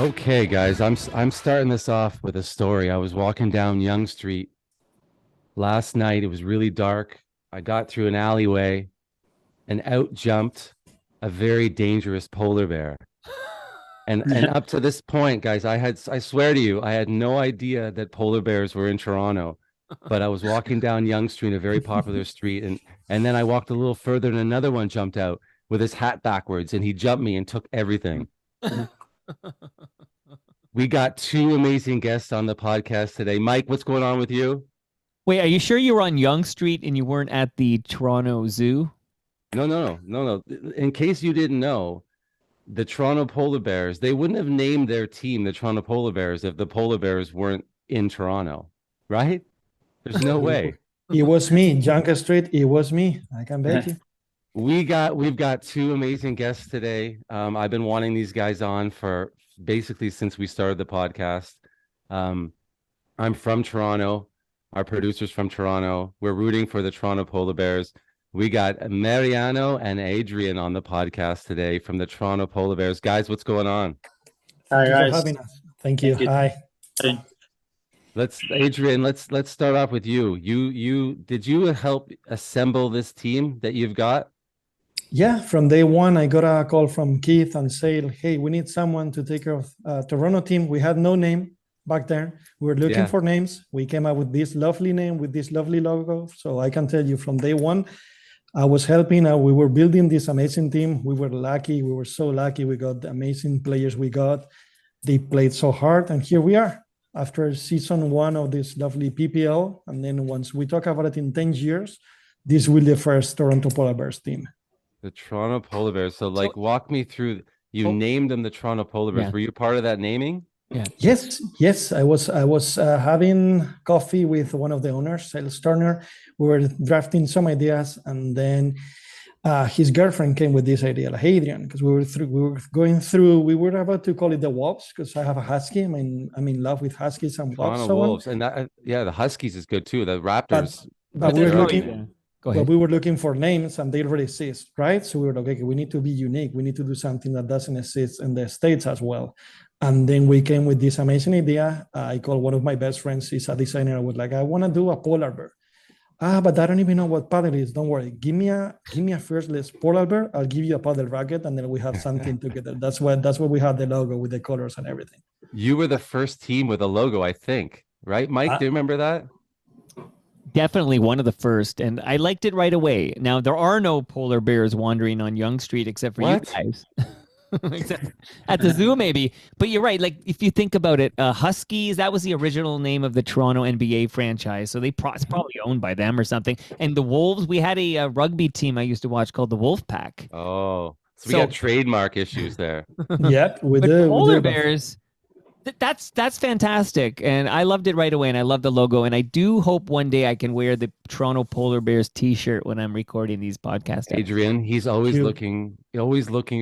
Okay, guys, I'm starting this off with a story. I was walking down Young Street last night. It was really dark. I got through an alleyway and out jumped a very dangerous polar bear. And up to this point, guys, I swear to you, I had no idea that polar bears were in Toronto. But I was walking down Young Street, a very popular street, and then I walked a little further and another one jumped out with his hat backwards and he jumped me and took everything. We got two amazing guests on the podcast today. Mike, what's going on with you? Wait, are you sure you were on Yonge Street and you weren't at the Toronto Zoo? No. In case you didn't know, the Toronto Polar Bears, they wouldn't have named their team the Toronto Polar Bears if the Polar Bears weren't in Toronto, right? There's no way. It was me, Junker Street. It was me. I can bet you. We've got two amazing guests today. I've been wanting these guys on for basically since we started the podcast. I'm from Toronto. Our producer's from Toronto. We're rooting for the Toronto Polar Bears. We got Mariano and Adrian on the podcast today from the Toronto Polar Bears. Guys, what's going on? Hi, Thank you guys. for having us. Thank you. Hi. Adrian, let's start off with you. You did you help assemble this team that you've got? Yeah, from day one, I got a call from Keith and said, hey, we need someone to take care of Toronto team. We had no name back there. We were looking for names. We came up with this lovely name with this lovely logo. So I can tell you from day one, I was helping. We were building this amazing team. We were lucky. We were so lucky. We got the amazing players we got. They played so hard. And here we are after season one of this lovely PPL. And then once we talk about it in 10 years, this will be the first Toronto Polar Bears team. The Toronto Polar Bears. So walk me through, you named them the Toronto Polar Bears. Yeah. Were you part of that naming? Yeah. Yes. I was having coffee with one of the owners, Sales Turner. We were drafting some ideas, and then his girlfriend came with this idea, like Adrian, because we were about to call it the Wolves, because I have a husky. I'm in love with huskies and Toronto Wolves. Wolves. And that, the Huskies is good too. The Raptors. But we were looking. Go ahead. But we were looking for names and they already exist, right? So we were like, okay, we need to be unique. We need to do something that doesn't exist in the States as well. And then we came with this amazing idea. I called one of my best friends. He's a designer. I was like, I want to do a polar bear. But I don't even know what paddle is. Don't worry. Give me a first polar bear. I'll give you a paddle racket, and then we have something together. That's why we had the logo with the colors and everything. You were the first team with a logo, I think, right? Mike, do you remember that? Definitely one of the first, and I liked it right away. Now, there are no polar bears wandering on Yonge Street except for you guys. Except at the zoo, maybe. But you're right. Like, if you think about it, Huskies, that was the original name of the Toronto NBA franchise. So it's probably owned by them or something. And the Wolves, we had a rugby team I used to watch called the Wolf Pack. Oh, so we got trademark issues there. Yep. But polar bears, that's fantastic, and I loved it right away, and I love the logo, and I do hope one day I can wear the Toronto Polar Bears T-shirt when I'm recording these podcasts. Adrian, he's always looking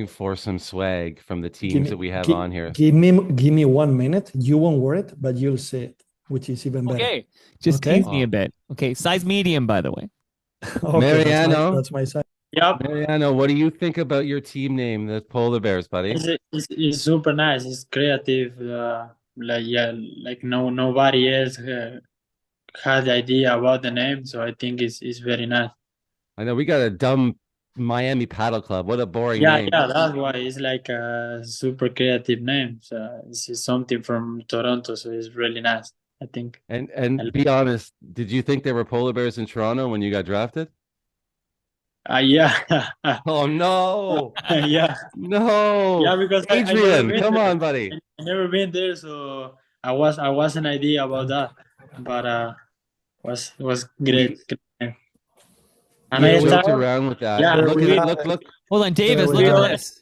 for some swag from the teams that we have on here. Give me 1 minute. You won't wear it, but you'll see it, which is even better. Okay, just tease me a bit. Okay, size medium, by the way. Okay, Mariano, that's my size. Yep. Mariano, what do you think about your team name, the Polar Bears, buddy? It's super nice. It's creative. Like nobody else had the idea about the name, so I think it's very nice. I know we got a dumb Miami Paddle Club. What a boring name. Yeah, that's why it's like a super creative name. So it's something from Toronto, so it's really nice, I think. And be honest, did you think there were polar bears in Toronto when you got drafted? Yeah. Oh no. Yeah. No. Yeah, because Adrian, come on, buddy. I never been there, so I was an idea about that, but was great. And I joked around with that. Yeah, look. Hold on, Davis, look at this.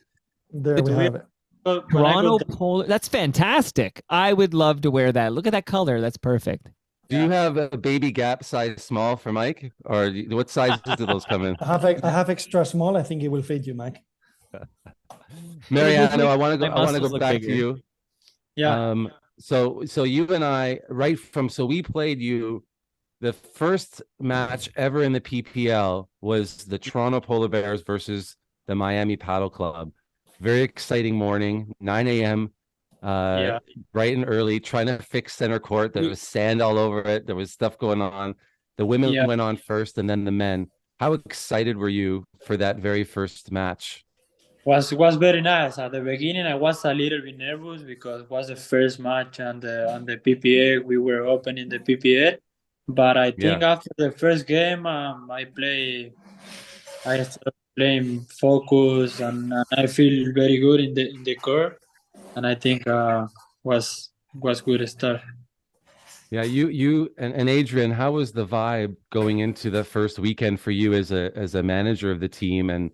There we have it. Toronto Polar. That's fantastic. I would love to wear that. Look at that color. That's perfect. Do you have a baby Gap size small for Mike, or what sizes do those come in? I have extra small. I think it will fit you, Mike. Mariano, I want to go back bigger. to you. Yeah. So you and I, we played you. The first match ever in the PPL was the Toronto Polar Bears versus the Miami Paddle Club. Very exciting morning, 9 a.m. uh, Yeah. bright and early, trying to fix center court. There was sand all over it. There was stuff going on. The women Yeah. went on first, and then the men. How excited were you for that very first match? Was very nice. At the beginning, I was a little bit nervous because it was the first match on the PPL. We were opening the PPL, but I Yeah. think after the first game, I started playing focus, and I feel very good in the court, and I think was good start. Yeah, you and Adrian, how was the vibe going into the first weekend for you as a manager of the team and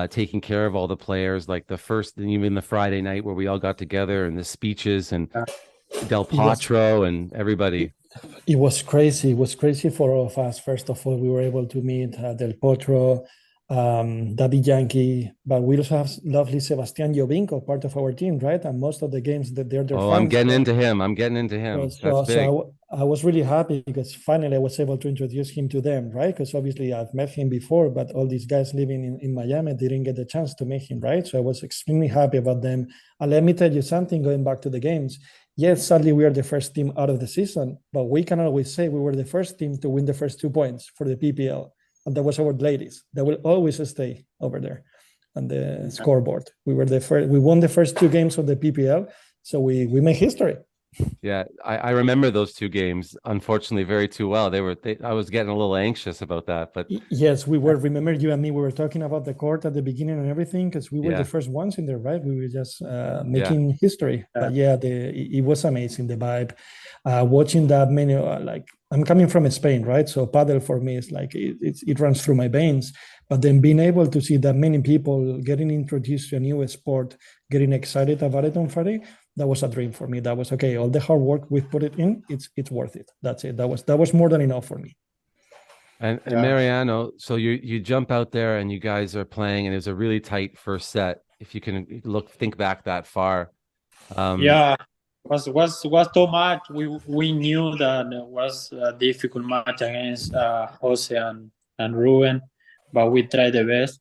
taking care of all the players, like the first and even the Friday night where we all got together and the speeches and Uh, Del It was Potro and everybody. it was crazy. It was crazy for all of us. First of all, we were able to meet Del Potro, Daddy Yankee, but we also have lovely Sebastian Jovinko, part of our team, right? And most of the games that they're their Oh, I'm fans. getting So into him. I'm getting into So, him. That's so, so I, big. w- I was really happy because finally I was able to introduce him to them, right? Because obviously I've met him before, but all these guys living in Miami didn't get the chance to meet him, right? So I was extremely happy about them. And let me tell you something, going back to the games. Yes, sadly we are the first team out of the season, but we can always say we were the first team to win the first 2 points for the PPL. And that was our ladies. That will always stay over there on the scoreboard. We were the first, we won the first 2 games of the PPL. So we made history. Yeah, I remember those two games, unfortunately, very too well. I was getting a little anxious about that, but Yes, we were. Remember, you and me, we were talking about the court at the beginning and everything because we were the yeah, first ones in there, right? We were just yeah. making history. uh, But yeah, it was amazing, the vibe. Watching that many, like, I'm coming from Spain, right? So paddle for me is like it runs through my veins. But then being able to see that many people getting introduced to a new sport, getting excited about it on Friday, that was a dream for me. That was okay. All the hard work we've put it in, it's worth it. That's it. That was more than enough for me. And yeah. Mariano, so you jump out there and you guys are playing, and it was a really tight first set. If you can think back that far, um, Yeah, was too much. We knew that it was a difficult match against Jose and Ruben, but we tried the best.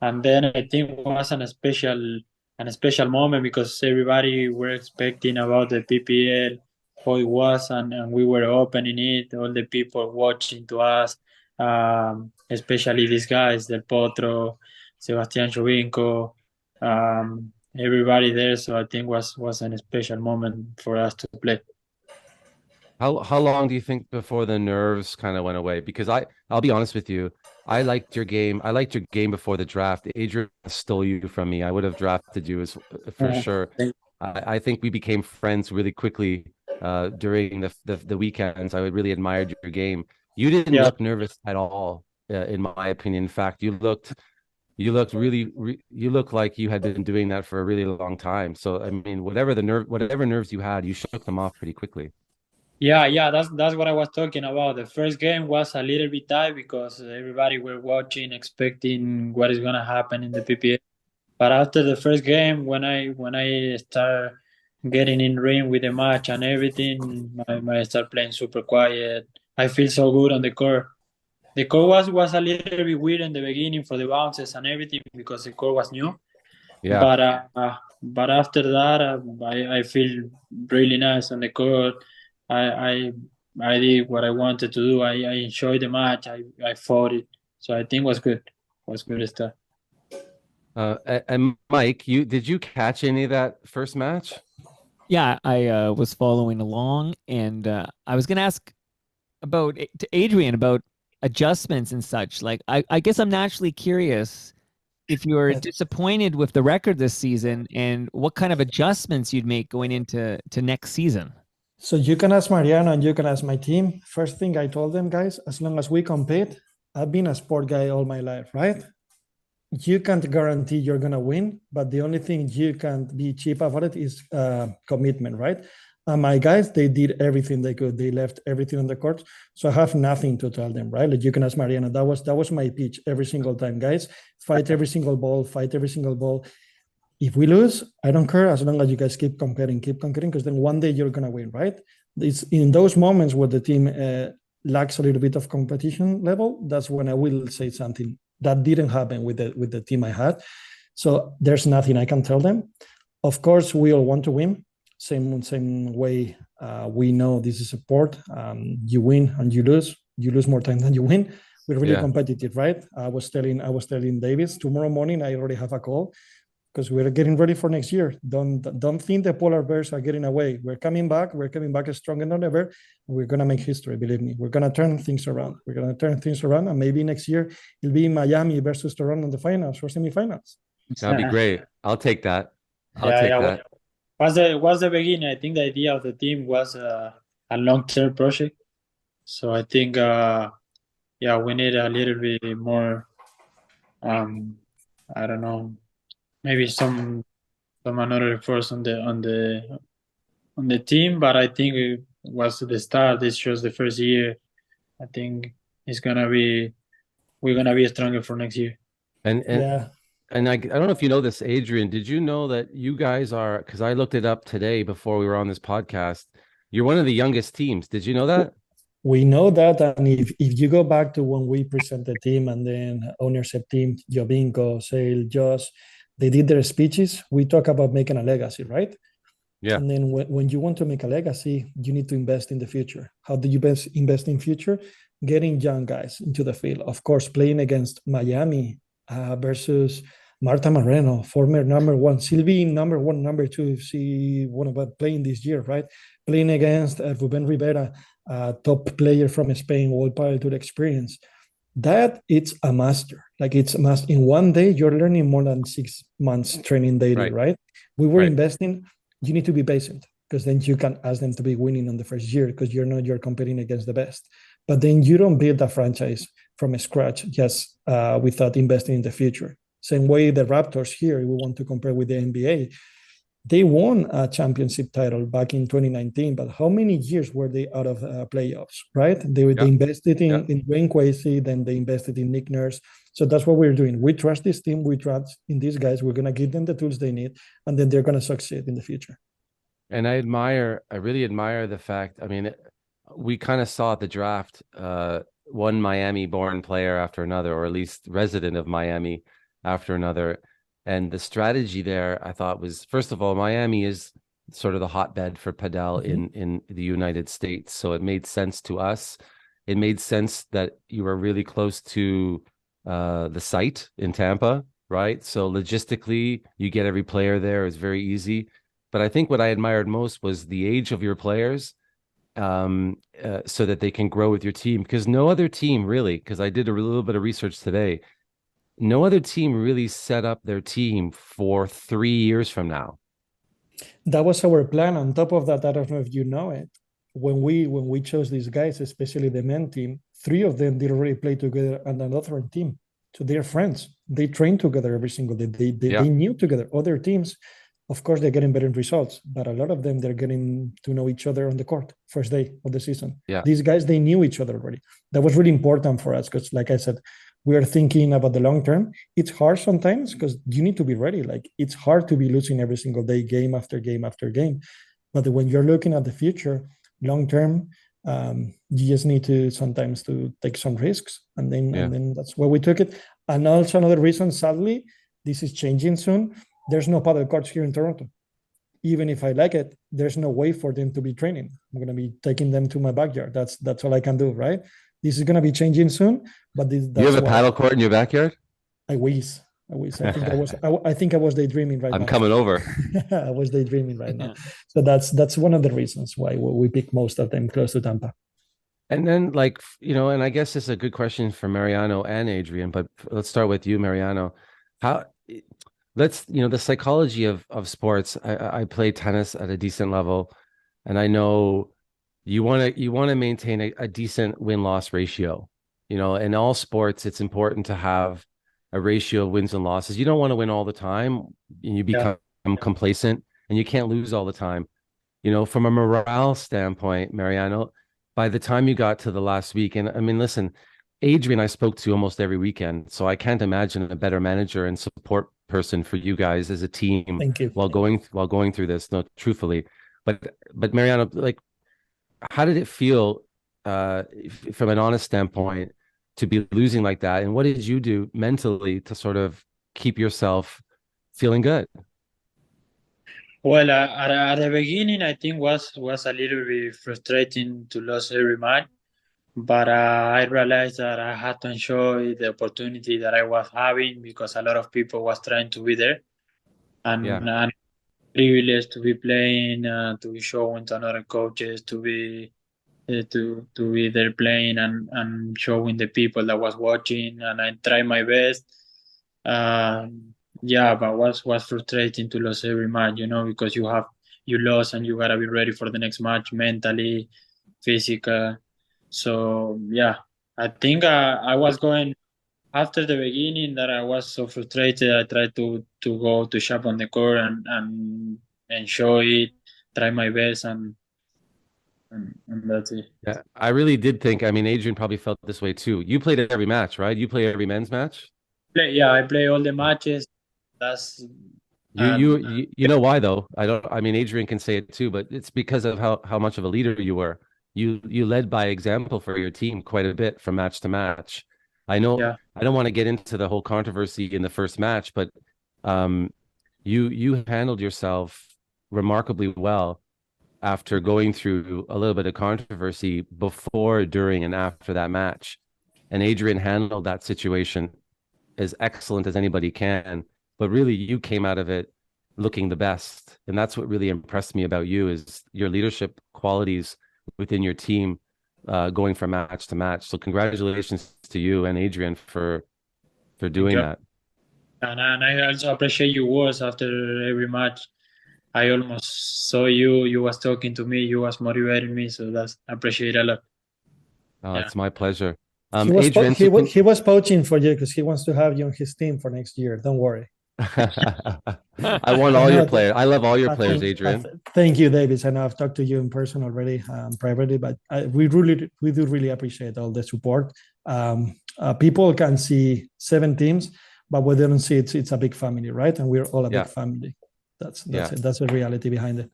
And then I think it was an special moment because everybody were expecting about the PPL, how it was, and we were opening it. All the people watching to us, especially these guys, Del Potro, Sebastián Jovinko, everybody there. So I think was an special moment for us to play. how long do you think before the nerves kind of went away? Because I'll be honest with you, I liked your game. I liked your game before the draft. Adrian stole you from me. I would have drafted you as for sure. I think we became friends really quickly during the weekends. I really admired your game. You didn't Yeah, look nervous at all, in my opinion. In fact, you looked you looked like you had been doing that for a really long time. So I mean, whatever nerves you had, you shook them off pretty quickly. yeah. That's what I was talking about. The first game was a little bit tight because everybody were watching, expecting what is gonna happen in the PPA. But after the first game, when I start getting in ring with the match and everything, I start playing super quiet. I feel so good on the court. The court was a little bit weird in the beginning for the bounces and everything because the court was new. Yeah. But after that, I feel really nice on the court. I I did what I wanted to do. I enjoyed the match. I fought it. So I think it was good. Was good stuff. And Mike, did you catch any of that first match? Yeah, I was following along, and I was going to ask to Adrian about adjustments and such. Like, I guess I'm naturally curious if you're Yes. disappointed with the record this season and what kind of adjustments you'd make going into next season. So you can ask Mariano and you can ask my team. First thing I told them, guys, as long as we compete, I've been a sport guy all my life, right? You can't guarantee you're gonna win, but the only thing you can't be cheap about it is commitment, right? My guys, they did everything they could. They left everything on the court, so I have nothing to tell them, right? Like you can ask Mariano. That was my pitch every single time, guys. Fight every single ball. Fight every single ball. If we lose, I don't care as long as you guys keep conquering, because then one day you're gonna win, right? It's in those moments where the team lacks a little bit of competition level. That's when I will say something. That didn't happen with the team I had. So there's nothing I can tell them. Of course, we all want to win. Same way we know this is a sport. You win and you lose. You lose more time than you win. We're really competitive, right? I was telling Davis tomorrow morning. I already have a call because we're getting ready for next year. Don't think the polar bears are getting away. We're coming back. We're coming back stronger than ever. We're gonna make history. Believe me. We're gonna turn things around. And maybe next year it'll be Miami versus Toronto in the finals or semifinals. That'd be great. I'll take that. I'll Yeah, take yeah. that. Was the beginning. I think the idea of the team was a long-term project. So I think we need a little bit more. I don't know, maybe some another efforts on the team, but I think it was the start. It's just the first year. I think we're gonna be stronger for next year. And Yeah. and I don't know if you know this, Adrian. Did you know that you guys are? Because I looked it up today before we were on this podcast. You're one of the youngest teams. Did you know that? We know that, and if you go back to when we present the team and then ownership team, Jovinko, Sale, Josh, they did their speeches. We talk about making a legacy, right? Yeah. And then when you want to make a legacy, you need to invest in the future. How do you best invest in future? Getting young guys into the field. Of course, playing against Miami versus Marta Mariano, former number one, Sylvie, number one, number two, if she wanted to play this year, right? Playing against Ruben Rivera, top player from Spain, world power to the experience. That it's a master. Like it's a master. In one day, you're learning more than 6 months training daily, right? We were investing. You need to be patient because then you can ask them to be winning on the first year because you're competing against the best. But then you don't build a franchise from scratch just without investing in the future. Same way the Raptors here, we want to compare with the NBA. They won a championship title back in 2019, but how many years were they out of playoffs, right? They invested in Dwayne Quasey, then they invested in Nick Nurse. So that's what we're doing. We trust this team. We trust in these guys. We're going to give them the tools they need, and then they're going to succeed in the future. And I really admire the fact, I mean, we kind of saw at the draft, one Miami-born player after another, or at least resident of Miami after another. And the strategy there, I thought, was, first of all, Miami is sort of the hotbed for padel in the United States. So it made sense to us. It made sense that you were really close to the site in Tampa, right? So logistically, you get every player there. It's very easy. But I think what I admired most was the age of your players, so that they can grow with your team. Because no other team really, because I did a little bit of research today, no other team really set up their team for 3 years from now. That was our plan. On top of that, I don't know if you know it. When we chose these guys, especially the men team, 3 of them did already play together on another team. So they're friends. They train together every single day. They knew together. Other teams, of course, they're getting better results, but a lot of them, they're getting to know each other on the court first day of the season. Yeah. These guys, they knew each other already. That was really important for us because, like I said, we are thinking about the long term. It's hard sometimes because you need to be ready. Like it's hard to be losing every single day, game after game after game. But when you're looking at the future, long term, you just need to sometimes to take some risks, and then that's where we took it. And also another reason, sadly, this is changing soon. There's no paddle courts here in Toronto. Even if I like it, there's no way for them to be training. I'm going to be taking them to my backyard. That's all I can do, right? This is going to be changing soon, but that's you have a paddle court in your backyard? I wish. I think I was daydreaming right now. I'm coming over. I was daydreaming right now. So that's one of the reasons why we pick most of them close to Tampa. And then, and I guess it's a good question for Mariano and Adrian, but let's start with you, Mariano. The psychology of sports. I play tennis at a decent level, and I know you want to maintain a decent win-loss ratio. In all sports, it's important to have a ratio of wins and losses. You don't want to win all the time, and you become complacent, and you can't lose all the time. From a morale standpoint, Mariano, by the time you got to the last week, and I mean, listen, Adrian, I spoke to almost every weekend, so I can't imagine a better manager and support person for you guys as a team. Thank you. While going through this, no, truthfully, but Mariano, how did it feel from an honest standpoint to be losing like that, and what did you do mentally to sort of keep yourself feeling good? Well, at the beginning, I think was a little bit frustrating to lose every match, but I realized that I had to enjoy the opportunity that I was having because a lot of people was trying to be there, Yeah. and privileged to be playing, to be showing to another coaches, to be there playing and showing the people that was watching, and I try my best. Yeah, but was frustrating to lose every match, because you lost and you gotta be ready for the next match mentally, physical. So yeah, I think I was going after the beginning that I was so frustrated. I tried to go to shop on the court and enjoy it, try my best, and that's it. Yeah. I really did think, I mean, Adrian probably felt this way too. You played every match, right? You play every men's match? I play all the matches. That's You you and you, you know why though? I mean Adrian can say it too, but it's because of how much of a leader you were. You led by example for your team quite a bit from match to match. I know yeah, I don't want to get into the whole controversy in the first match, but um you handled yourself remarkably well after going through a little bit of controversy before, during, and after that match. And Adrian handled that situation as excellent as anybody can, but really you came out of it looking the best. And that's what really impressed me about you is your leadership qualities within your team, going from match to match. So congratulations to you and Adrian for thank doing you. that. And I also appreciate your words after every match. I almost saw you was talking to me, you was motivating me, so that's I appreciate a lot. Yeah. It's my pleasure. He was Adrian, so can he was poaching for you because he wants to have you on his team for next year. Don't worry. I want I all your know. players. I love all your players, Adrian. Thank you, Davis. I know I've talked to you in person already, privately, but we do really appreciate all the support. People can see 7 teams, but what they don't see it's a big family, right? And we're all a Yeah. big family. That's Yeah. it. That's the reality behind it.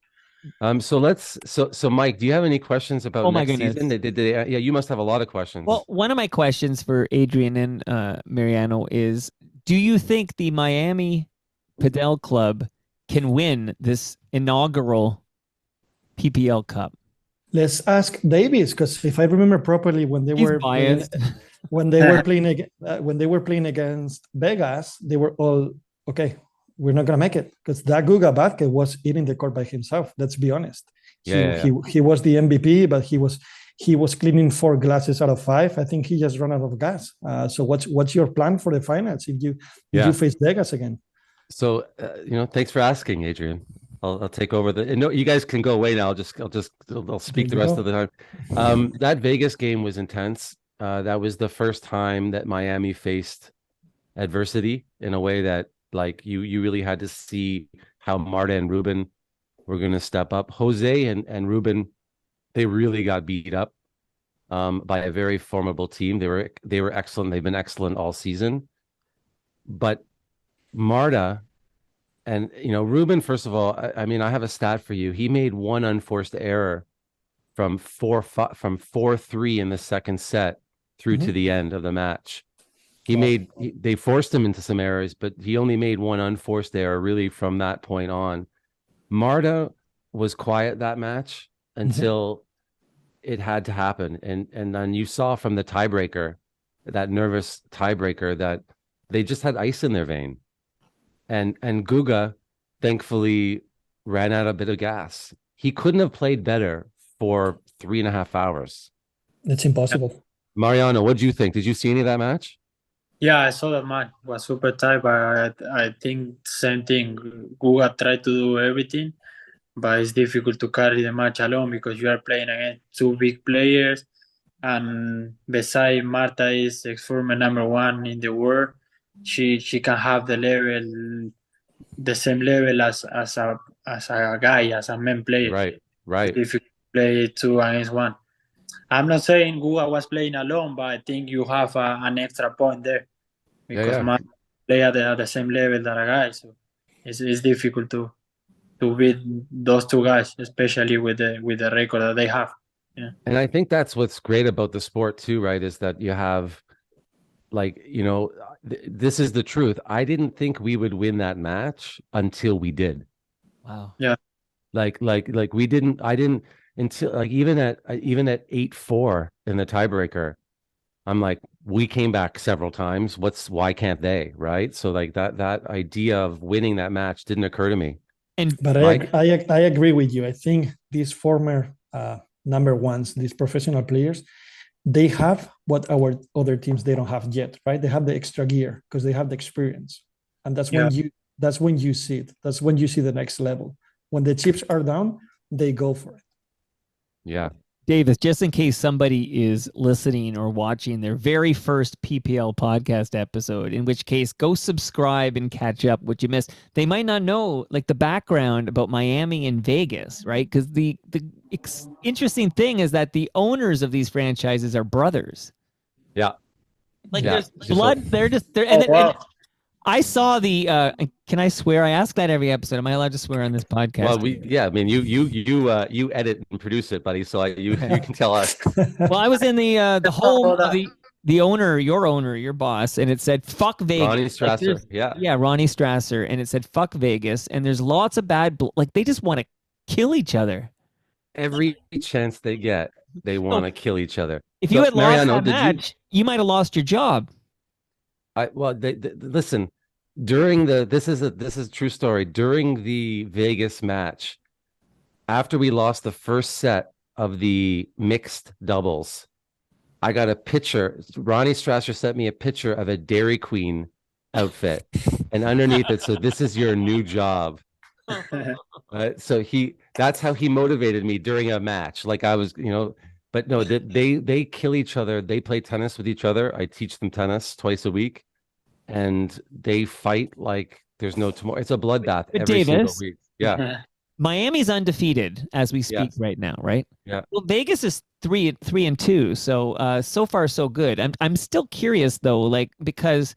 So Mike, do you have any questions about Oh my next goodness. season? Yeah, you must have a lot of questions. Well, one of my questions for Adrian and Mariano is, do you think the Miami Padel Club can win this inaugural PPL Cup? Let's ask Davis because if I remember properly, when they He's were playing, biased. when they were playing against Vegas, they were all okay. We're not gonna make it because that Guga Batke was eating the court by himself. Let's be honest. He was the MVP, but he was cleaning 4 glasses out of 5. I think he just ran out of gas. So what's your plan for the finals if you face Vegas again? So thanks for asking, Adrian. I'll take over no, you guys can go away now. I'll speak the rest of the time. That Vegas game was intense. That was the first time that Miami faced adversity in a way that like you really had to see how Marta and Ruben were going to step up. Jose and Ruben, they really got beat up by a very formidable team. They were excellent. They've been excellent all season. But Marta and Ruben, first of all, I mean, I have a stat for you. He made one unforced error from 4-3 in the second set through to the end of the match. They forced him into some errors, but he only made one unforced error really from that point on. Marta was quiet that match until it had to happen. And then you saw from the tiebreaker, that nervous tiebreaker, that they just had ice in their vein. And Guga thankfully ran out a bit of gas. He couldn't have played better for 3.5 hours. It's impossible. Mariano, what did you think? Did you see any of that match? Yeah, I saw that match. It was super tight, but I think same thing. Guga tried to do everything, but it's difficult to carry the match alone because you are playing against 2 big players, and beside Marta is ex-former #1 in the world. She can have the same level as a guy, as a man player. Right. If you play 2 against 1. I'm not saying Guga was playing alone, but I think you have an extra point there because Marta play at the same level that a guy. So it's difficult to beat those 2 guys, especially with the record that they have. Yeah. And I think that's what's great about the sport too, right? Is that you have this is the truth. I didn't think we would win that match until we did. Wow. Yeah. Like we didn't. I didn't until like even at 8-4 in the tiebreaker. I'm like, we came back several times. Why can't they? Right. So like that idea of winning that match didn't occur to me. And But Mike? I agree with you. I think these former number ones, these professional players, they have what our other teams they don't have yet, right? They have the extra gear because they have the experience, and Yeah. that's when you see it. That's when you see the next level. When the chips are down, they go for it. Yeah. Davis, just in case somebody is listening or watching their very first PPL podcast episode, in which case go subscribe and catch up what you missed. They might not know like the background about Miami and Vegas, right? Because the interesting thing is that the owners of these franchises are brothers. Yeah. Like Yeah. there's Just blood. They're just they're Oh, wow. and I saw the. Can I swear? I ask that every episode. Am I allowed to swear on this podcast? Well, I mean, you edit and produce it, buddy. So you can tell us. Well, I was in the home of the owner, your boss, and it said "fuck Vegas." Ronnie Like, Strasser. yeah, Ronnie Strasser, and it said "fuck Vegas," and there's lots of bad, like they just want to kill each other. Every chance they get, they want to kill each other. If So, you had Mariano, lost that match, you might have lost your job. Listen, during this is a true story. During the Vegas match, after we lost the first set of the mixed doubles, I got a picture. Ronnie Strasser sent me a picture of a Dairy Queen outfit, and underneath it said, "This is your new job." So that's how he motivated me during a match. Like I was, but no, they kill each other. They play tennis with each other. I teach them tennis twice a week, and they fight like there's no tomorrow. It's a bloodbath But every single Davis, week. Yeah, Miami's undefeated as we speak Yes. right now, right? Yeah. Well, Vegas is 3-2, so so far so good. I'm still curious though, like because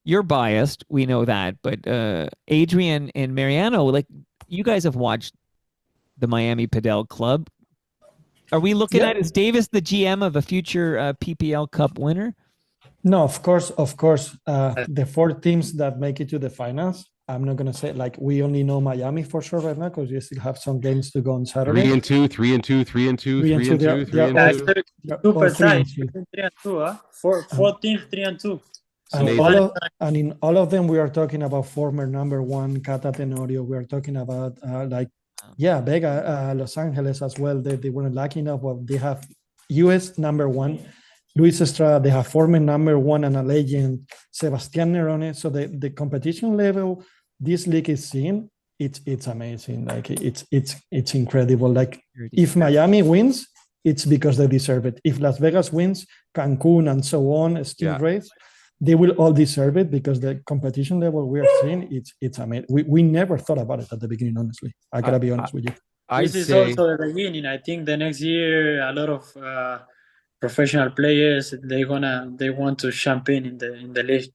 you're biased, we know that, but Adrian and Mariano, like you guys have watched the Miami Padel Club. Are we looking Yeah. at is Davis the GM of a future PPL Cup winner? No, of course. The four teams that make it to the finals. I'm not gonna say like we only know Miami for sure right now because we still have some games to go on Saturday. 3-2, 3-2, 3-2, 3-2, They're 3-2. all Super three tight. and two. 3-2, huh? Four teams, 3-2. And, Amazing. in all of them, we are talking about former number one Cata Tenorio. We are talking about Vega, Los Angeles as well. They weren't lucky enough. Well, they have U.S. number one, Luis Estrada. They have former number one and a legend, Sebastian Nerone. So the competition level this league is seeing, it's amazing. Like it's incredible. Like if Miami wins, it's because they deserve it. If Las Vegas wins, Cancun and so on, still race. They will all deserve it because the competition level we are seeing, it's amazing. We never thought about it at the beginning, honestly. I gotta be honest with you. This is also the beginning. I think the next year, a lot of professional players they want to champion in the league.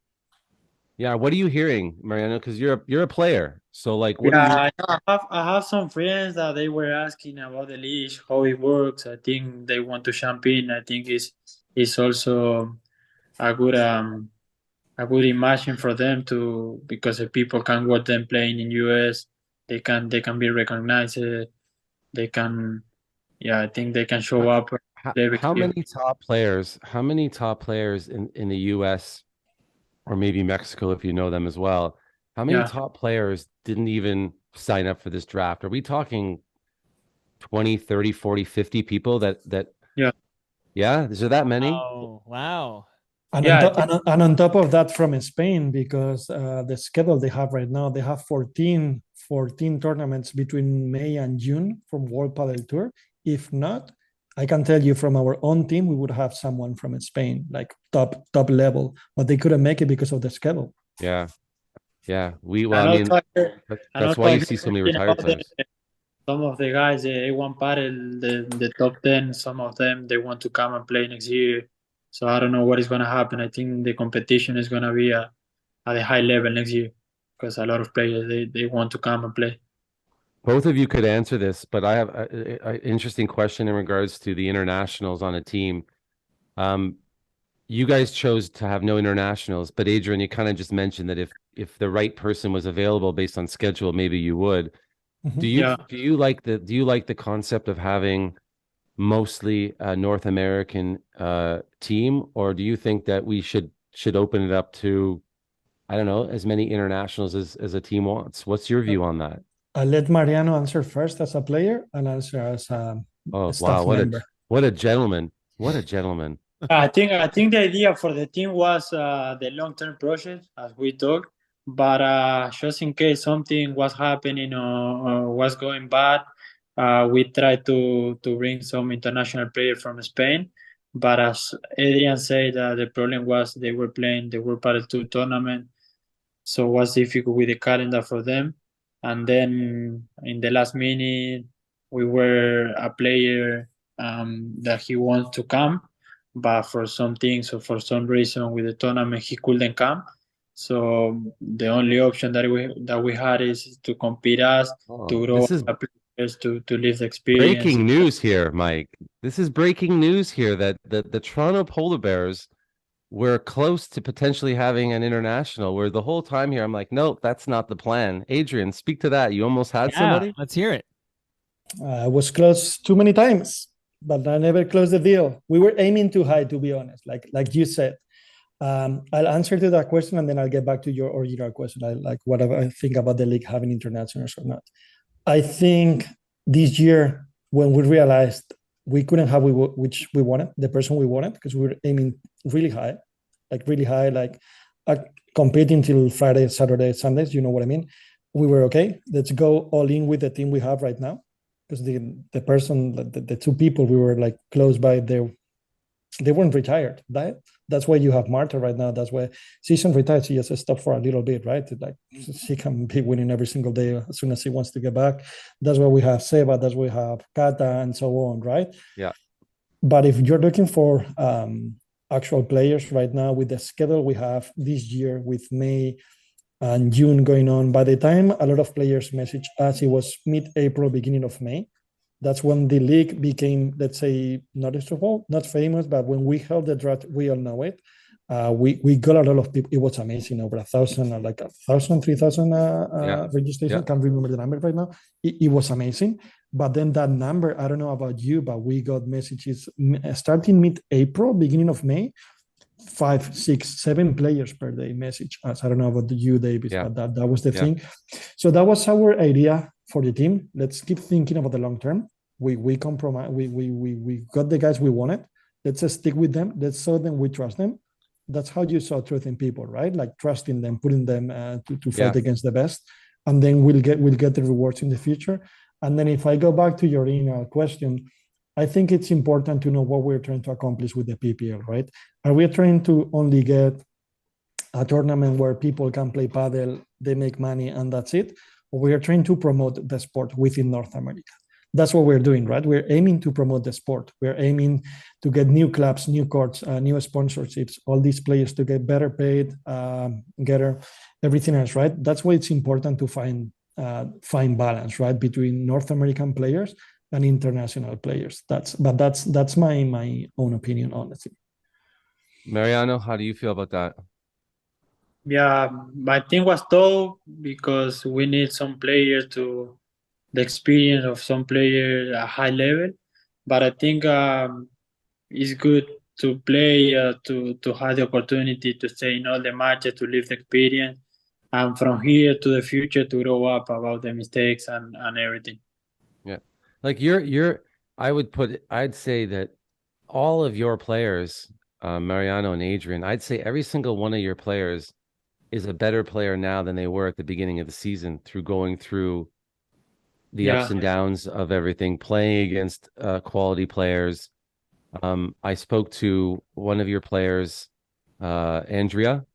Yeah, what are you hearing, Mariano? Because you're a player. So like, what I have some friends that they were asking about the league, how it works. I think they want to champion. I think it's also a good imagine for them to because if people can watch them playing in US, they can be recognized. They can, I think they can show up. How many top players? How many top players in the US or maybe Mexico, if you know them as well? How many top players didn't even sign up for this draft? Are we talking 20, 30, 40, 50 people that is there that many? Oh, wow. And on top of that, from Spain, because the schedule they have right now, they have 14 tournaments between May and June from World Padel Tour. If not, I can tell you from our own team, we would have someone from Spain, like top level, but they couldn't make it because of the schedule. Yeah. That's why you see so many retired players. Some of the guys, they want paddle, the top 10, some of them, they want to come and play next year. So I don't know what is going to happen. I think the competition is going to be at a high level next year because a lot of players, they want to come and play. Both of you could answer this, but I have an interesting question in regards to the internationals on a team. You guys chose to have no internationals, but Adrian, you kind of just mentioned that if the right person was available based on schedule, maybe you would. Mhm. Do you Yeah. do you like the concept of having mostly a North American team, or do you think that we should open it up to, I don't know, as many internationals as a team wants? What's your view on that? I'll let Mariano answer first as a player and answer as a Oh wow, staff member. what a gentleman. What a gentleman. I think the idea for the team was the long-term project, as we talked. But just in case something was happening or was going bad, we tried to bring some international players from Spain. But as Adrian said, the problem was they were playing the World Padel Tour tournament, so it was difficult with the calendar for them. And then in the last minute, we were a player that he wants to come, but for some things or for some reason with the tournament he couldn't come. So the only option that we had is to compete us, Oh, to grow this is our players, to live the experience. breaking news here, Mike. This is breaking news here that the Toronto Polar Bears were close to potentially having an international, where the whole time here I'm like, nope, that's not the plan. Adrian, speak to that. You almost had Yeah, somebody? let's hear it. I was close too many times, but I never closed the deal. We were aiming too high, to be honest, like you said. I'll answer to that question and then I'll get back to your original question. Like what I think about the league having internationals or not. I think this year when we realized we couldn't have which we wanted, the person we wanted, because we were aiming really high, like uh, competing till Friday, Saturday, Sundays. You know what I mean? We were okay. Let's go all in with the team we have right now, because the person, the two people we were like close by, they weren't retired. That's why you have Marta right now. That's why she's retired. She just stopped for a little bit, right? Like she can be winning every single day as soon as she wants to get back. That's why we have Seba. That's why we have Kata and so on, right? Yeah. But if you're looking for actual players right now with the schedule we have this year with May and June going on, by the time a lot of players message us, it was mid-April, beginning of May. That's when the league became, let's say, noticeable, not famous, but when we held the draft, we all know it. We got a lot of people. It was amazing, over 1,000, like 1,000, 3,000 Yeah. registration. Yeah. Can't remember the number right now. It was amazing. But then that number, I don't know about you, but we got messages starting mid-April, beginning of May, 5, 6, 7 players per day message us. I don't know about you, Davis, Yeah. but that was the Yeah. thing. So that was our idea for the team. Let's keep thinking about the long term. We compromise. We got the guys we wanted. Let's just stick with them. Let's show them we trust them. That's how you saw truth in people, right? Like trusting them, putting them to fight Yeah. against the best, and then we'll get the rewards in the future. And then if I go back to your email question, I think it's important to know what we're trying to accomplish with the PPL, right? Are we trying to only get a tournament where people can play paddle, they make money, and that's it? Or we are trying to promote the sport within North America? That's what we're doing, right? We're aiming to promote the sport. We're aiming to get new clubs, new courts, new sponsorships, all these players to get better paid, get everything else, right? That's why it's important to find balance, right, between North American players and international players. That's my own opinion, honestly. Mariano, how do you feel about that? Yeah, my team was tough because we need some players to the experience of some players at high level. But I think it's good to play to have the opportunity to stay in all the matches, to live the experience, and from here to the future to grow up about the mistakes and everything. Yeah. Like I'd say that all of your players, Mariano and Adrian, I'd say every single one of your players is a better player now than they were at the beginning of the season, through going through the ups Yeah, and downs of everything, playing against quality players. I spoke to one of your players, Andrea,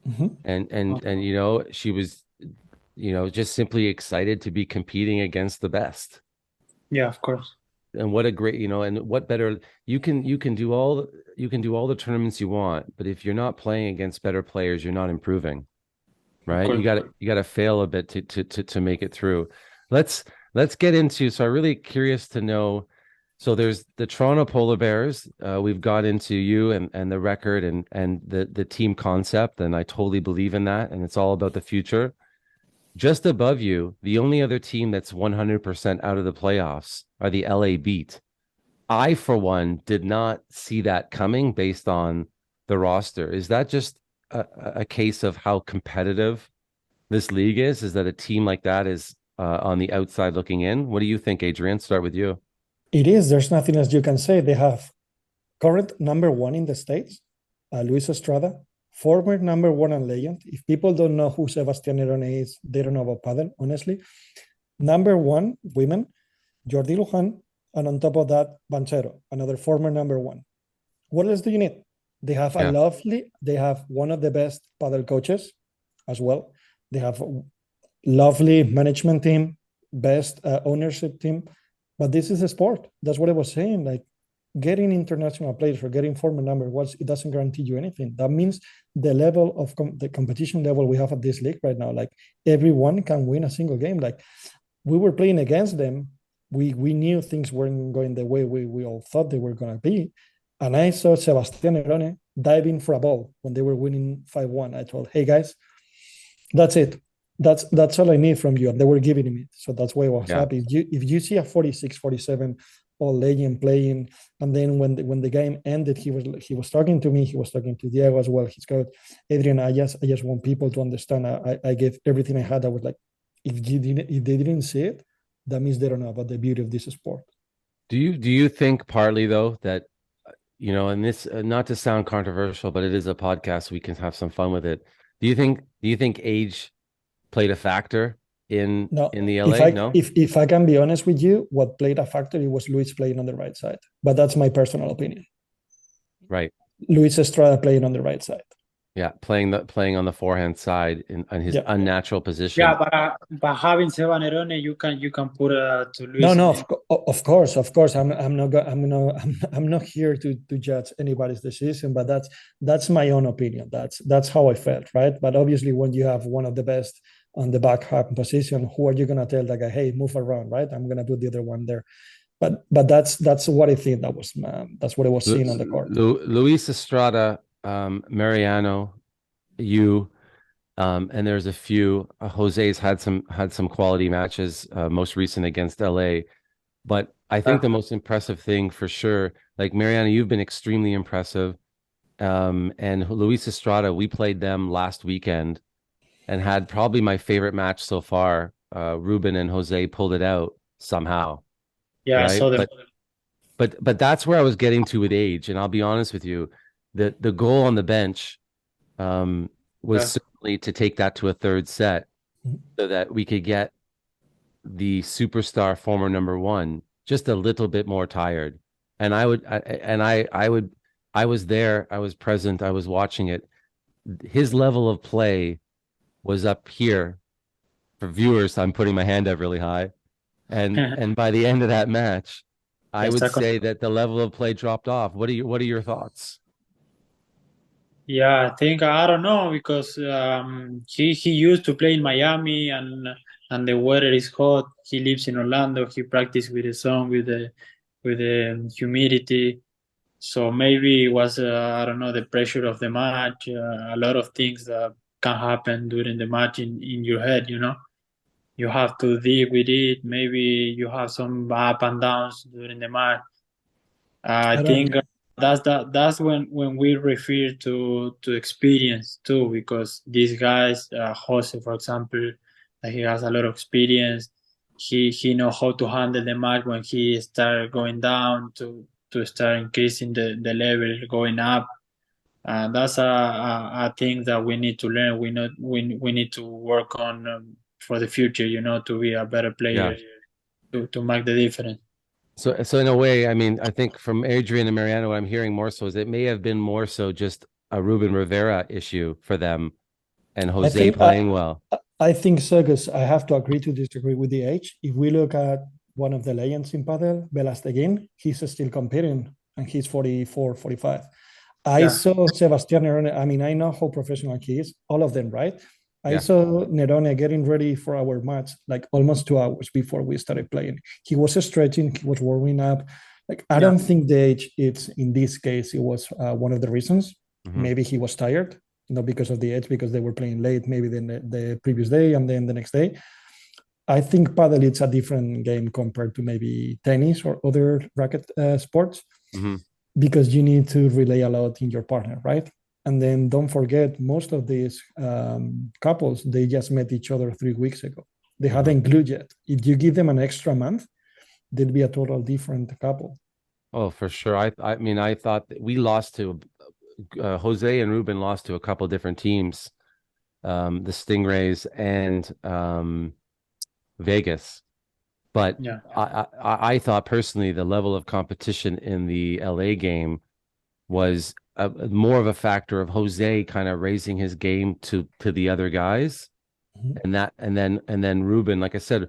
Mhm. and she was, just simply excited to be competing against the best. yeah, of course. And what a great, and what better, you can do all the tournaments you want, but if you're not playing against better players, you're not improving, right? course. You got to fail a bit to make it through. Let's get into, so I'm really curious to know. So there's the Toronto Polar Bears. We've got into you and the record and the team concept, and I totally believe in that, and it's all about the future. Just above you, the only other team that's 100% out of the playoffs are the LA Beat. I, for one, did not see that coming based on the roster. Is that just a case of how competitive this league is? Is that a team like that is on the outside looking in? What do you think, Adrian? Start with you. It is. There's nothing else you can say. They have current number one in the States, Luis Estrada, former number one and legend. If people don't know who Sebastián Nerone is, they don't know about paddle, honestly. Number one, women, Jordi Luján, and on top of that, Banchero, another former number one. What else do you need? They have they have one of the best paddle coaches as well. They have a lovely management team, best ownership team. But this is a sport. That's what I was saying. Like, getting international players or getting former number ones, it doesn't guarantee you anything. That means the level of the competition level we have at this league right now, like everyone can win a single game. Like, we were playing against them. We knew things weren't going the way we all thought they were going to be. And I saw Sebastián Nerone diving for a ball when they were winning 5-1. I told, hey guys, that's it. That's all I need from you. And they were giving me it. So that's why I was happy. If you see a 46, 47 all legend playing, and then when the game ended, he was talking to me, he was talking to Diego as well, his coach. Adrian, I just want people to understand. I gave everything I had. I was like, if they didn't see it, that means they don't know about the beauty of this sport. Do you think partly though that, you know, and this not to sound controversial, but it is a podcast, we can have some fun with it. Do you think age played a factor in the LA? If I can be honest with you, what played a factor, it was Luis playing on the right side. But that's my personal opinion. Right. Luis Estrada playing on the right side. Yeah, playing on the forehand side on his unnatural position. Yeah, but having Seba Nerone, you can put to Luis. No, of course. I'm not here to judge anybody's decision, but that's my own opinion. That's how I felt, right? But obviously, when you have one of the best on the backhand position, who are you gonna tell that guy, hey, move around, right? I'm gonna put the other one there. But that's what I think that's what I was seeing on the court. Luis Estrada, Mariano, and there's a few. Jose's had some quality matches, most recent against LA. But I think the most impressive thing for sure, like Mariano, you've been extremely impressive. And Luis Estrada, we played them last weekend and had probably my favorite match so far. Ruben and Jose pulled it out somehow. Yeah, right? so but that's where I was getting to with age, and I'll be honest with you, the goal on the bench was certainly to take that to a third set so that we could get the superstar former number one just a little bit more tired. And I was there, I was present, I was watching it. His level of play was up here. For viewers, I'm putting my hand up really high. And by the end of that match, I would say that the level of play dropped off. What are your thoughts? Yeah, I don't know, because he used to play in Miami, and the weather is hot. He lives in Orlando. He practiced with the sun, with the humidity. So maybe it was I don't know, the pressure of the match. A lot of things that can happen during the match in your head. You know, you have to deal with it. Maybe you have some up and downs during the match. I think that's when we refer to experience too, because these guys, Jose, for example, he has a lot of experience. He know how to handle the match when he start going down to start increasing the level, going up. That's a thing that we need to learn. We need to work on for the future. You know, to be a better player, to make the difference. So in a way, I mean, I think from Adrian and Mariano, what I'm hearing more so is it may have been more so just a Ruben Rivera issue for them and Jose playing well. I think so, because I have to agree to disagree with the age. If we look at one of the legends in padel, Velasteguin, he's still competing and he's 44, 45. I saw Sebastián Nerone. I mean, I know how professional he is, all of them, right? I saw Nerone getting ready for our match like almost 2 hours before we started playing. He was stretching, he was warming up. Like, I don't think the age, it's in this case, it was one of the reasons. Maybe he was tired. not because of the edge, because they were playing late, maybe the previous day and then the next day. I think paddle it's a different game compared to maybe tennis or other racket sports, because you need to rely a lot in your partner, right? And then don't forget, most of these couples, they just met each other 3 weeks ago. They haven't glued yet. If you give them an extra month, they'll be a total different couple. Oh, for sure. I mean, I thought that we lost to Jose and Ruben lost to a couple different teams, the Stingrays and Vegas. But Yeah. I thought personally the level of competition in the LA game was more of a factor of Jose kind of raising his game to the other guys, and then Ruben, like I said,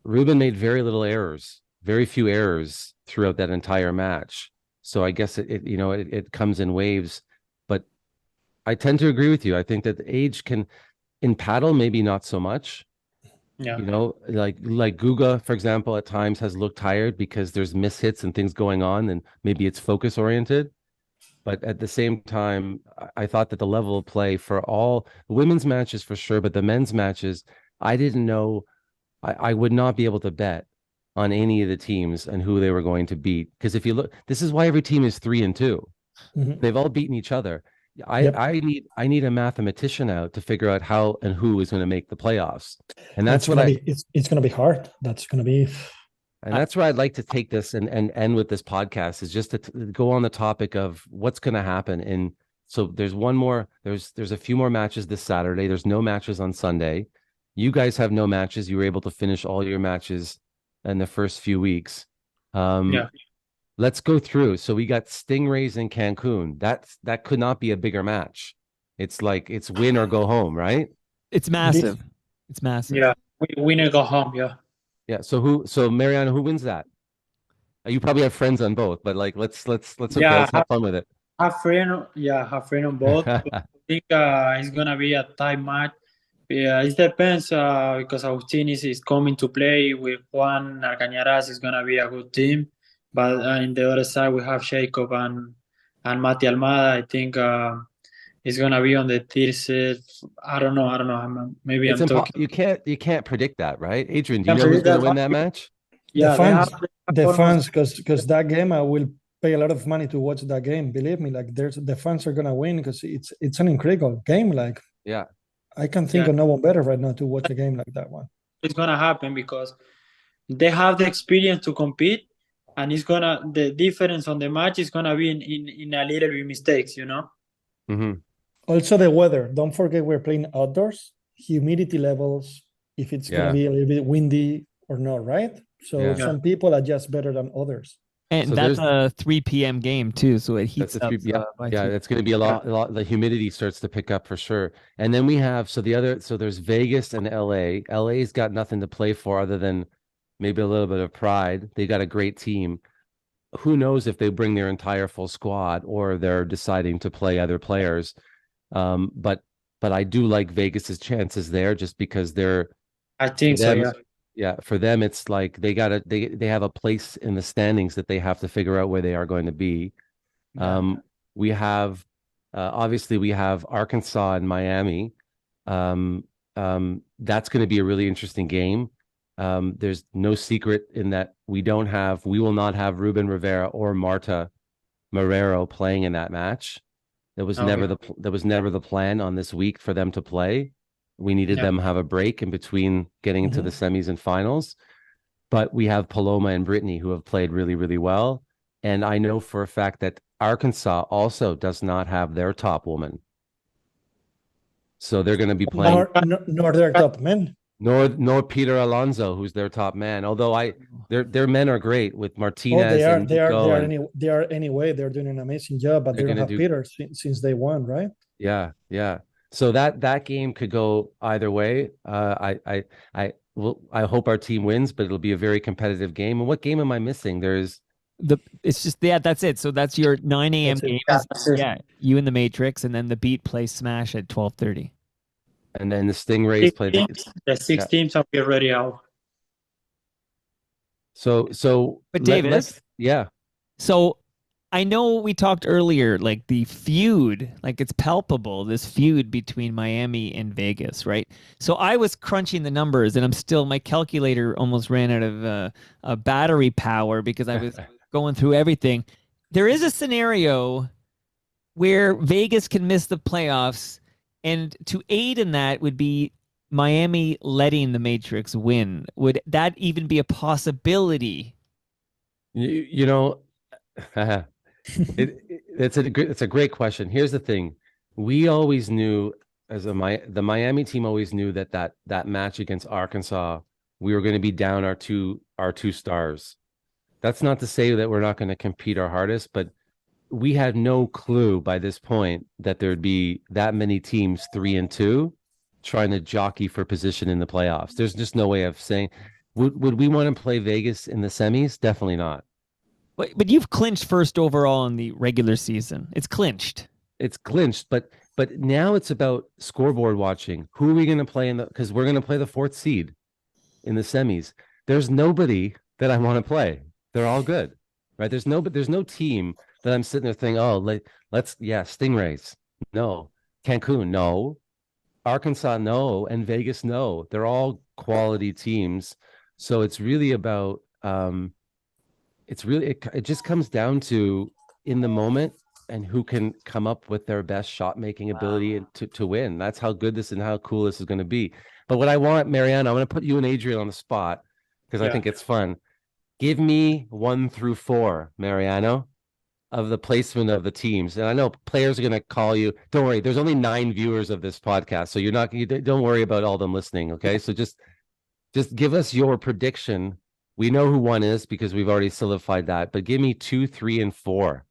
Ruben made very little errors, very few errors throughout that entire match. So I guess it comes in waves, but I tend to agree with you. I think that the age can, in paddle, maybe not so much. Yeah. Like Guga, for example, at times has looked tired because there's mishits and things going on, and maybe it's focus oriented. But at the same time, I thought that the level of play for all the women's matches for sure, but the men's matches, I didn't know. I would not be able to bet on any of the teams and who they were going to beat. Because if you look, this is why every team is 3-2. They've all beaten each other. I need a mathematician out to figure out how and who is going to make the playoffs. And that's what it's going to be hard. That's going to be. And that's where I'd like to take this and end with this podcast, is just to go on the topic of what's going to happen. And so there's a few more matches this Saturday. There's no matches on Sunday. You guys have no matches. You were able to finish all your matches in the first few weeks. Let's go through. So we got Stingrays in Cancun. That could not be a bigger match. It's like it's win or go home, right? It's massive. It's massive. Yeah, we win or go home. Yeah. Yeah. So Mariano, who wins that? You probably have friends on both, but like let's have fun with it. Have friend on both. I think it's gonna be a tight match. Yeah, it depends because Agustinis is coming to play with Juan Arcañaraz. Is gonna be a good team, but in the other side we have Jacob and Mati Almada. I think it's gonna be on the third set. I don't know. Maybe I'm talking. You can't predict that, right? Adrian, do you know who's gonna win that match? Yeah, the fans, because that game I will pay a lot of money to watch that game. Believe me, like the fans are gonna win because it's an incredible game. Like I can think of no one better right now to watch a game like that one. It's gonna happen because they have the experience to compete, and the difference on the match is gonna be in a little bit mistakes, you know. Also the weather. Don't forget we're playing outdoors. Humidity levels, if it's gonna be a little bit windy or not, right? So some people are just better than others. And so that's a 3 p.m. game too, so it heats up. It's going to be a lot. The humidity starts to pick up for sure. And then we have there's Vegas and LA. LA's got nothing to play for other than maybe a little bit of pride. They got a great team. Who knows if they bring their entire full squad or they're deciding to play other players. But I do like Vegas's chances there just because they're. I think so. Yeah. Yeah, for them, it's like they have a place in the standings that they have to figure out where they are going to be. We have obviously we have Arkansas and Miami. That's going to be a really interesting game. There's no secret in that we will not have Ruben Rivera or Marta Marrero playing in that match. That was never the plan on this week for them to play. We needed them to have a break in between getting into the semis and finals. But we have Paloma and Brittany who have played really, really well. And I know for a fact that Arkansas also does not have their top woman. So they're going to be playing. Nor their top men. Nor Peter Alonso, who's their top man. Although their men are great with Martinez. They are anyway. They're doing an amazing job, but they don't have Peter since they won, right? Yeah. So that game could go either way. I hope our team wins, but it'll be a very competitive game. And what game am I missing? That's it. So that's your 9 a.m. game. Yeah, you in the Matrix, and then the Beat play Smash at 12:30. And then the Stingrays play the 6 teams are already out. So but David, yeah. So I know we talked earlier, like the feud, like it's palpable, this feud between Miami and Vegas, right? So I was crunching the numbers and my calculator almost ran out of battery power because I was going through everything. There is a scenario where Vegas can miss the playoffs, and to aid in that would be Miami letting the Matrix win. Would that even be a possibility? You know, it's a great question. Here's the thing: we always knew the Miami team always knew that match against Arkansas, we were going to be down our two stars. That's not to say that we're not going to compete our hardest, but we had no clue by this point that there'd be that many teams 3-2 trying to jockey for position in the playoffs. There's just no way of saying. Would we want to play Vegas in the semis? Definitely not. But you've clinched first overall in the regular season. It's clinched. It's clinched, but now it's about scoreboard watching. Who are we going to play because we're going to play the 4th seed in the semis. There's nobody that I want to play. They're all good, right? There's no team that I'm sitting there thinking, oh, Stingrays, no, Cancun, no, Arkansas, no, and Vegas, no. They're all quality teams. So it's really about it just comes down to in the moment and who can come up with their best shot making ability to win. That's how good this and how cool this is going to be. But what I want, Mariano, I'm going to put you and Adrian on the spot because I think it's fun. Give me 1 through 4, Mariano, of the placement of the teams. And I know players are going to call you. Don't worry. There's only 9 viewers of this podcast. So don't worry about all them listening. Okay. So just give us your prediction. We know who 1 is because we've already solidified that, but give me 2, 3, and 4.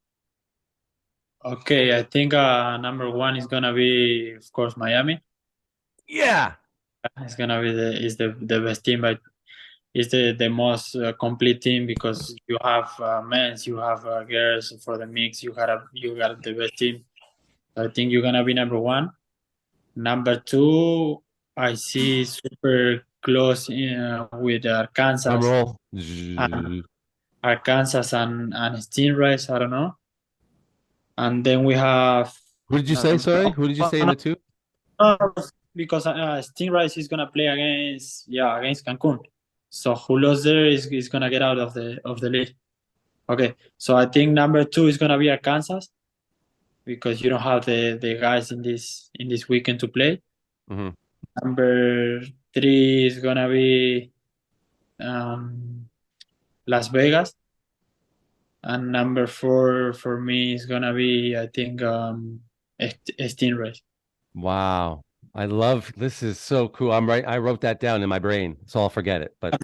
Okay, I think number 1 is gonna be, of course, Miami. Yeah, it's gonna be the best team, but it's the most complete team because you have men's, you have girls for the mix. You got the best team. So I think you're gonna be number 1. Number 2, I see super close with Arkansas. Arkansas and Stingrays. I don't know. And then we have. Who did you say? Sorry, who did you say in the 2? Because Stingrays is gonna play against Cancun. So who lost there is gonna get out of the league. Okay, so I think number 2 is gonna be Arkansas because you don't have the guys in this weekend to play. Mm-hmm. Number 3 is gonna be Las Vegas, and number 4 for me is gonna be, I think, Stingrays. Wow. This is so cool. I wrote that down in my brain, so I'll forget it. But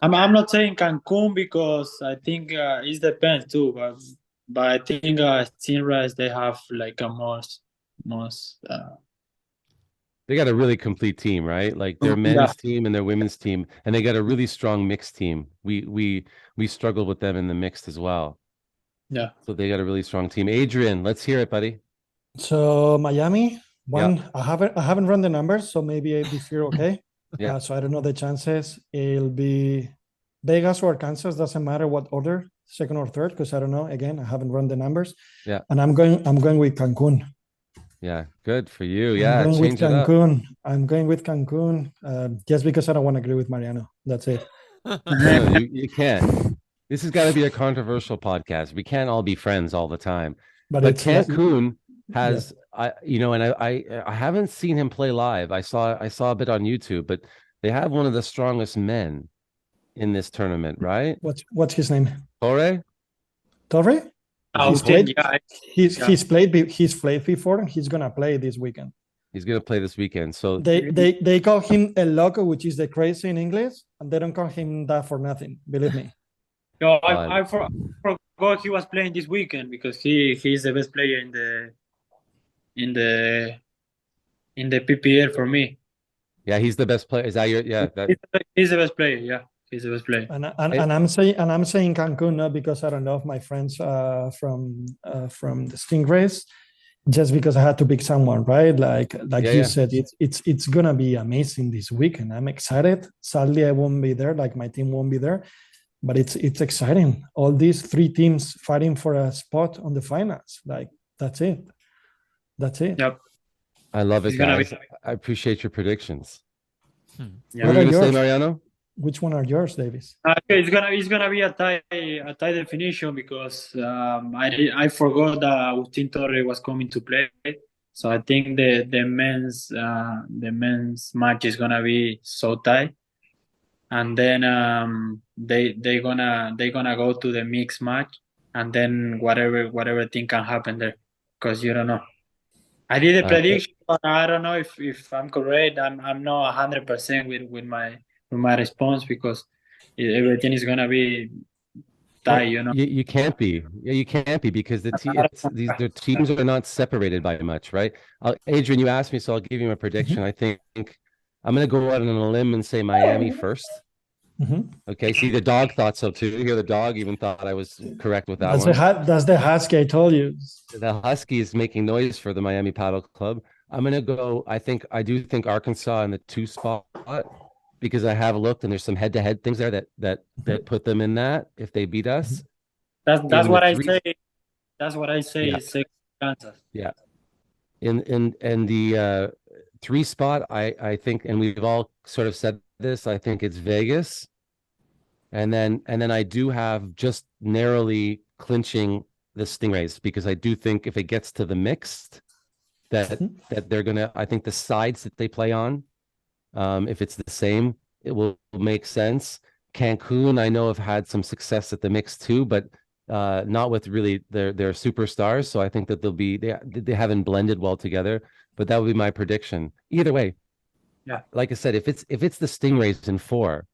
I'm not saying Cancun because I think it depends too. But I think Stingrays, they have like a most. They got a really complete team, right? Like their men's team and their women's team, and they got a really strong mixed team. We struggled with them in the mixed as well. Yeah. So they got a really strong team. Adrian, let's hear it, buddy. So Miami. I haven't run the numbers, so maybe this year, okay. Yeah. So I don't know the chances. It'll be Vegas or Kansas, doesn't matter what order, 2nd or 3rd, because I don't know. Again, I haven't run the numbers. Yeah. And I'm going with Cancun. Yeah, good for you. Yeah, I'm going with Cancun. It up. I'm going with Cancun just because I don't want to agree with Mariano. That's it. No, you can't. This has got to be a controversial podcast. We can't all be friends all the time. But Cancun has, I haven't seen him play live. I saw a bit on YouTube, but they have one of the strongest men in this tournament, right? What's his name? Torre? He's played before, and he's gonna play this weekend. He's gonna play this weekend. So they call him El Loco, which is the crazy in English, and they don't call him that for nothing. Believe me. No, I forgot he was playing this weekend because he's the best player in the PPL for me. Yeah, he's the best player. Is that your? Yeah, he's the best player. Yeah, he's the best player. And I'm saying Cancun not because I don't know my friends from the Stingrays, just because I had to pick someone, right? Like you said, it's gonna be amazing this weekend. I'm excited. Sadly, I won't be there. Like my team won't be there. but it's exciting. All these three teams fighting for a spot on the finals. Like that's it. Yep. I love it, It's gonna guys. be. I appreciate your predictions. Yeah. What were What are you gonna say, yours? Mariano? Which one are yours, Davis? Okay, it's gonna be a tie definition because I forgot that Agustin Torre was coming to play, so I think the men's match is gonna be so tight, and then they gonna go to the mixed match, and then whatever thing can happen there, because you don't know. I did a prediction, but I don't know if I'm correct. I'm not 100% with my response because everything is gonna be tight, you know. You can't be. Yeah, you can't be because the teams are not separated by much, right? Adrian, you asked me, so I'll give you my prediction. I think I'm going to go out on a limb and say Miami first. Okay. See, the dog thought so too. Here, the dog even thought I was correct with that That's one. that's the Husky I told you. The Husky is making noise for the Miami Paddle Club. I'm going to go. I do think Arkansas in the 2 spot because I have looked and there's some head-to-head things there that put them in that if they beat us. That's what I say. That's what I say. Yeah. Is six Kansas. Yeah. In the 3 spot, I think, and we've all sort of said this, I think it's Vegas. And then I do have just narrowly clinching the Stingrays because I do think if it gets to the mixed, that they're gonna. I think the sides that they play on, if it's the same, it will make sense. Cancun, I know have had some success at the mix too, but not with really their superstars. So I think that they haven't blended well together. But that would be my prediction. Either way, Yeah. Like I said, if it's the Stingrays in 4,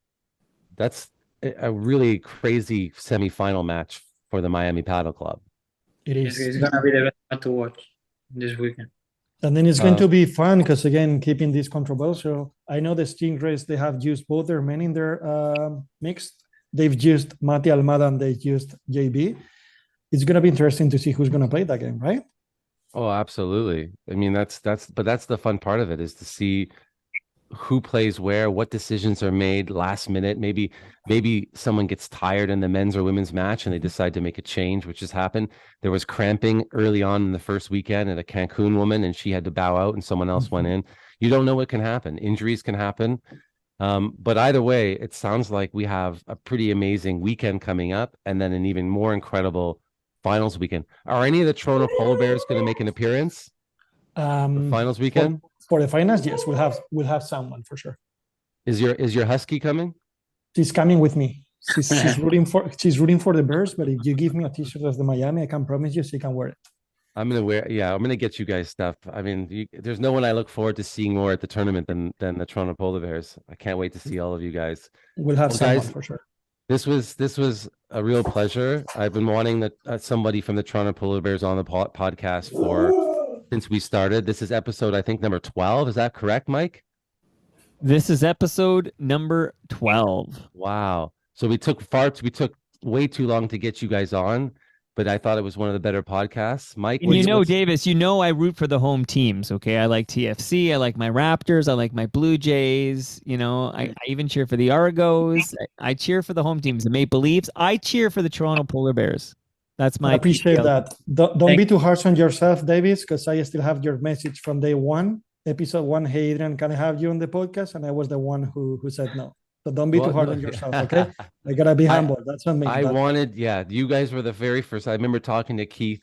that's a really crazy semifinal match for the Miami Paddle Club. It is. It's gonna be the best match to watch this weekend. And then it's going to be fun because, again, keeping this controversial, I know the Stingrays, they have used both their men in their mixed. They've used Mati Almada and they've used JB. It's going to be interesting to see who's going to play that game, right? Oh, absolutely. I mean, that's the fun part of it is to see who plays where, what decisions are made last minute. Maybe someone gets tired in the men's or women's match and they decide to make a change, which has happened. There was cramping early on in the first weekend at a Cancun woman and she had to bow out and someone else went in. You don't know what can happen. Injuries can happen. But either way, it sounds like we have a pretty amazing weekend coming up and then an even more incredible finals weekend. Are any of the Toronto Polar Bears going to make an appearance? The finals weekend? For the finals, yes, we'll have someone for sure. Is your Husky coming? She's coming with me. She's rooting for the Bears, but if you give me a t-shirt of the Miami, I can promise you she can wear it. I'm gonna get you guys stuff. I mean, there's no one I look forward to seeing more at the tournament than the Toronto Polar Bears. I can't wait to see all of you guys. We'll have someone guys, for sure. This was a real pleasure. I've been wanting somebody from the Toronto Polar Bears on the podcast since we started. This is episode, I think, number 12. Is that correct, Mike? This is episode number 12. Wow. So we took way too long to get you guys on, but I thought it was one of the better podcasts. Mike, and Davis, I root for the home teams. Okay, I like TFC. I like my Raptors. I like my Blue Jays. I even cheer for the Argos. I cheer for the home teams, the Maple Leafs. I cheer for the Toronto Polar Bears. That's my. I appreciate PPL. that. Don't be too harsh on yourself, Davis, because I still have your message from day one, episode 1. Hey, Adrian, can I have you on the podcast? And I was the one who said no. So don't be too hard on yourself, okay? I gotta be humble. That's on me. You guys were the very first. I remember talking to Keith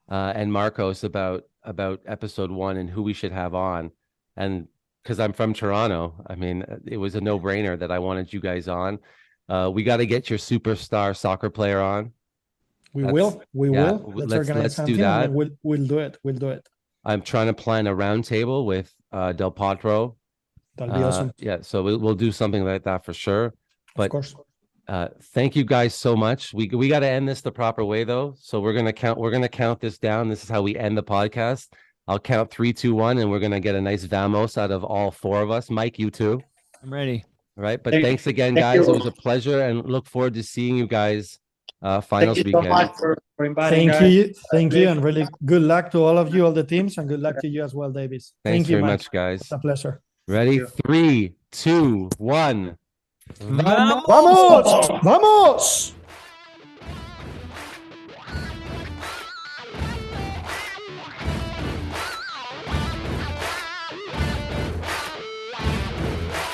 and Marcos about episode 1 and who we should have on, and because I'm from Toronto, I mean, it was a no-brainer that I wanted you guys on. We got to get your superstar soccer player on. We will. Let's organize something. Do that. And we'll do it. I'm trying to plan a round table with Del Potro. That'll be awesome. Yeah, so we'll do something like that for sure. But of course. Thank you guys so much. We got to end this the proper way though. So we're gonna count this down. This is how we end the podcast. I'll count 3, 2, 1, and we're gonna get a nice vamos out of all 4 of us. Mike, you too. I'm ready. All right, but thanks again, guys. It was a pleasure, and look forward to seeing you guys finals weekend. Thank you so much for inviting Thank you, and really good luck to all of you, all the teams, and good luck to you as well, Davis. Thanks Thank you very much, guys. It's a pleasure. Ready? 3, 2, 1. ¡Vamos! ¡Vamos!